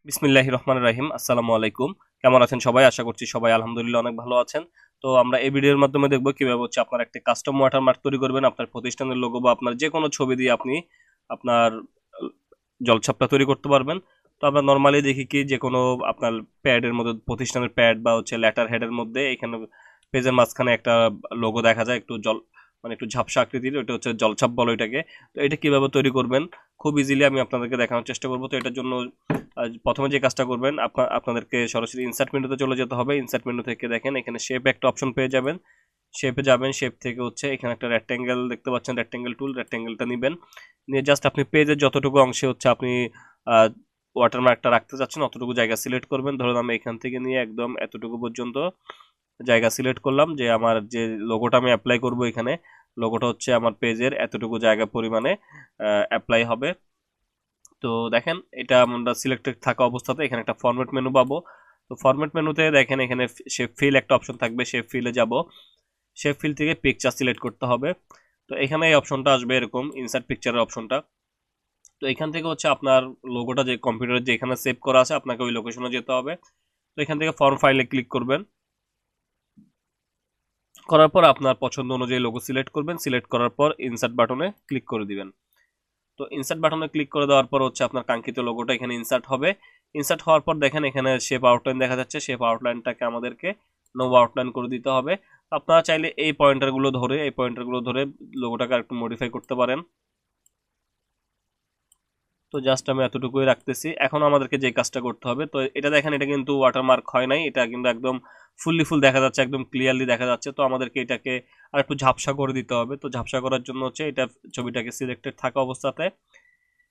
বিসমিল্লাহির রহমানির রহিম। আসসালামু আলাইকুম। কেমন আছেন সবাই? আশা করছি সবাই আলহামদুলিল্লাহ অনেক ভালো আছেন। তো আমরা এই ভিডিওর মাধ্যমে দেখব কিভাবে হচ্ছে আপনার একটা কাস্টম ওয়াটারমার্ক তৈরি করবেন। আপনার প্রতিষ্ঠানের লোগো বা আপনার যেকোনো ছবি দিয়ে আপনি আপনার জলছাপটা তৈরি করতে পারবেন। তো আমরা নরমালি দেখি কি যেকোনো আপনার প্যাডের মধ্যে প্রতিষ্ঠানের প্যাড বা হচ্ছে লেটার হেডের মধ্যে এখানে পেজের মাঝখানে একটা লোগো দেখা যায় একটু মানে একটু ঝাপসা আকৃতির, ওইটা হচ্ছে জলছাপ বলো এটাকে। তো এটা কিভাবে তৈরি করবেন খুব ইজিলি আমি আপনাদেরকে দেখানোর চেষ্টা করব। তো এটার জন্য প্রথমে যে কাজটা করবেন আপনাদেরকে সরাসরি ইনসার্ট মেনুতে চলে যেতে হবে। ইনসার্ট মেনু থেকে দেখেন এখানে শেপ একটা অপশন পেয়ে যাবেন। শেপে যাবেন, শেপ থেকে হচ্ছে এখানে একটা রেক্টেঙ্গেল দেখতে পাচ্ছেন, রেক্টেঙ্গেল টুল, রেক্টেঙ্গেলটা নেবেন। নিয়ে জাস্ট আপনি পেজের যতটুকু অংশে হচ্ছে আপনি ওয়াটারমার্কটা রাখতে চাচ্ছেন অতটুকু জায়গা সিলেক্ট করবেন। ধরুন আমি এখান থেকে নিয়ে একদম এতটুকু পর্যন্ত জায়গা সিলেক্ট করলাম, যে আমার যে লোগোটা আমি অ্যাপ্লাই করব এখানে লোগোটা হচ্ছে আমার পেজের এতটুকু জায়গা পরিমাণে অ্যাপ্লাই হবে। তো দেখেন এটা আমরা সিলেক্টেড থাকা অবস্থাতে এখানে একটা ফরম্যাট মেনু পাবো। তো ফরম্যাট মেনুতে দেখেন এখানে শেপ ফিল একটা অপশন থাকবে, শেপ ফিলে যাব। শেপ ফিল থেকে পিকচার সিলেক্ট করতে হবে। তো এখানে এই অপশনটা আসবে এরকম ইনসার্ট পিকচারের অপশনটা। তো এখান থেকে হচ্ছে আপনার লোগোটা যে কম্পিউটারে যেখানে সেভ করা আছে আপনাকে ওই লোকেশনে যেতে হবে। তো এখান থেকে ফর্ম ফাইলে ক্লিক করবেন। করার পর আপনার পছন্দ অনুযায়ী লোগো সিলেক্ট করবেন। সিলেক্ট করার পর ইনসার্ট বাটনে ক্লিক করে দিবেন। তো ইনসার্ট বাটনে ক্লিক করে দেওয়ার পর হচ্ছে আপনার কাঙ্ক্ষিত লোগোটা এখানে ইনসার্ট হবে। ইনসার্ট হওয়ার পর দেখেন এখানে শেপ আউটলাইন দেখা যাচ্ছে। শেপ আউটলাইনটাকে আমাদেরকে নো আউটলাইন করে দিতে হবে। আপনারা চাইলে এই পয়েন্টারগুলো ধরে লোগোটাকে একটু মডিফাই করতে পারেন। তো জাস্ট আমি এতটুকুই রাখতেছি। এখন আমাদেরকে যে কাজটা করতে হবে, তো এটা দেখেন এটা কিন্তু ওয়াটারমার্ক হয় নাই, এটা কিন্তু একদম ফুল দেখা যাচ্ছে, একদম ক্লিয়ারলি দেখা যাচ্ছে। তো আমাদেরকে এটাকে আর একটু ঝাপসা করে দিতে হবে। তো ঝাপসা করার জন্য হচ্ছে এটা ছবিটাকে সিলেক্টেড থাকা অবস্থাতে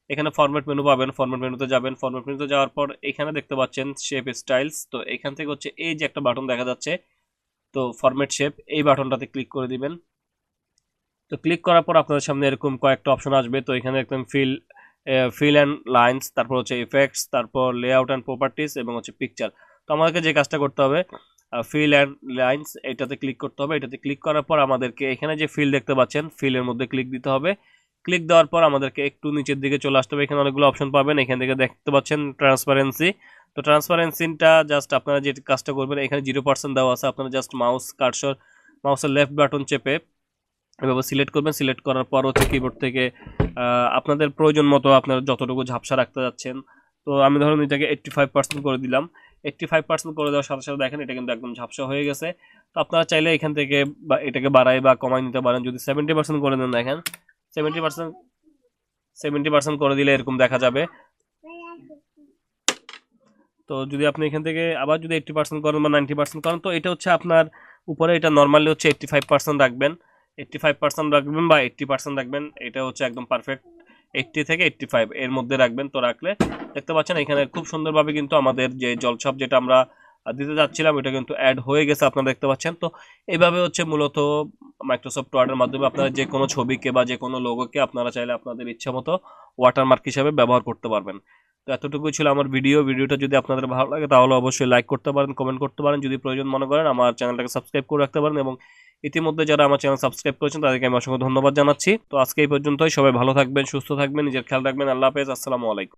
এখানে ফরম্যাট মেনু পাবেন। ফরম্যাট মেনুতে যাবেন। ফরম্যাট মেনুতে যাওয়ার পর এখানে দেখতে পাচ্ছেন শেপ স্টাইলস। তো এখান থেকে হচ্ছে এই যে একটা বাটন দেখা যাচ্ছে, তো ফরম্যাট শেপ, এই বাটনটাতে ক্লিক করে দিবেন। তো ক্লিক করার পর আপনাদের সামনে এরকম কয়েকটা অপশন আসবে। তো এখানে একদম ফিল অ্যান্ড লাইন্স, তারপর হচ্ছে ইফেক্টস, তারপর লেআউট অ্যান্ড প্রপার্টিস এবং হচ্ছে পিকচার। তো আমাদেরকে যে কাজটা করতে হবে ফিল অ্যান্ড লাইন্স এটাতে ক্লিক করতে হবে। এটাতে ক্লিক করার পর আমাদেরকে এখানে যে ফিল দেখতে পাচ্ছেন ফিলের মধ্যে ক্লিক দিতে হবে। ক্লিক দেওয়ার পর আমাদেরকে একটু নিচের দিকে চলে আসতে হবে। এখানে অনেকগুলো অপশন পাবেন। এখান থেকে দেখতে পাচ্ছেন ট্রান্সপারেন্সি। তো ট্রান্সপারেন্সিটা জাস্ট আপনারা যে কাজটা করবেন এখানে 0% দেওয়া আছে। আপনারা জাস্ট মাউসের লেফট বাটন চেপে এভাবে সিলেক্ট করবেন। সিলেক্ট করার পর হচ্ছে কিবোর্ড থেকে আপনাদের প্রয়োজন মতো আপনারা যতটুকু ঝাপসা রাখতে যাচ্ছেন। তো আমি ধরুন এটাকে 85% করে দিলাম। 85% করে দেওয়ার সাথে সাথে দেখেন এটা কিন্তু একদম ঝাপসা হয়ে গেছে। তো আপনারা চাইলে এখান থেকে এটাকে বাড়াই বা কমাই নিতে পারেন। যদি 70% করে দেন, দেখেন 70% 70% করে দিলে এরকম দেখা যাবে। তো যদি আপনি এখান থেকে আবার যদি 80% করেন বা 90% করেন, তো এটা হচ্ছে আপনার উপরে। এটা নর্মালি হচ্ছে 85% রাখবেন। 85% রাখবেন বা 80% রাখবেন, এটা হচ্ছে একদম পারফেক্ট। 80 থেকে 85 এর মধ্যে রাখবেন। তো রাখলে দেখতে পাচ্ছেন এখানে খুব সুন্দরভাবে কিন্তু আমাদের যে জলছাপ যেটা আমরা দিতে যাচ্ছিলাম এটা কিন্তু অ্যাড হয়ে গেছে, আপনারা দেখতে পাচ্ছেন। তো এইভাবে হচ্ছে মূলত মাইক্রোসফট ওয়ার্ডের মাধ্যমে আপনারা যে কোনো ছবিকে বা যে কোনো লোগোকে আপনারা চাইলে আপনাদের ইচ্ছা মতো ওয়াটারমার্ক হিসাবে ব্যবহার করতে পারবেন। তো এতটুকুই ছিল আমার ভিডিওটা যদি আপনাদের ভালো লাগে তাহলে অবশ্যই লাইক করতে পারেন, কমেন্ট করতে পারেন। যদি প্রয়োজন মনে করেন আমার চ্যানেলটাকে সাবস্ক্রাইব করে রাখতে পারেন, এবং ইতিমধ্যে যারা আমার চ্যানেল সাবস্ক্রাইব করেছেন তাদেরকে আমি অসংখ্য ধন্যবাদ জানাচ্ছি। তো আজকে এই পর্যন্তই। সবাই ভালো থাকবেন, সুস্থ থাকবেন, নিজের খেয়াল রাখবেন। আল্লাহ হাফেজ। আসসালামু আলাইকুম।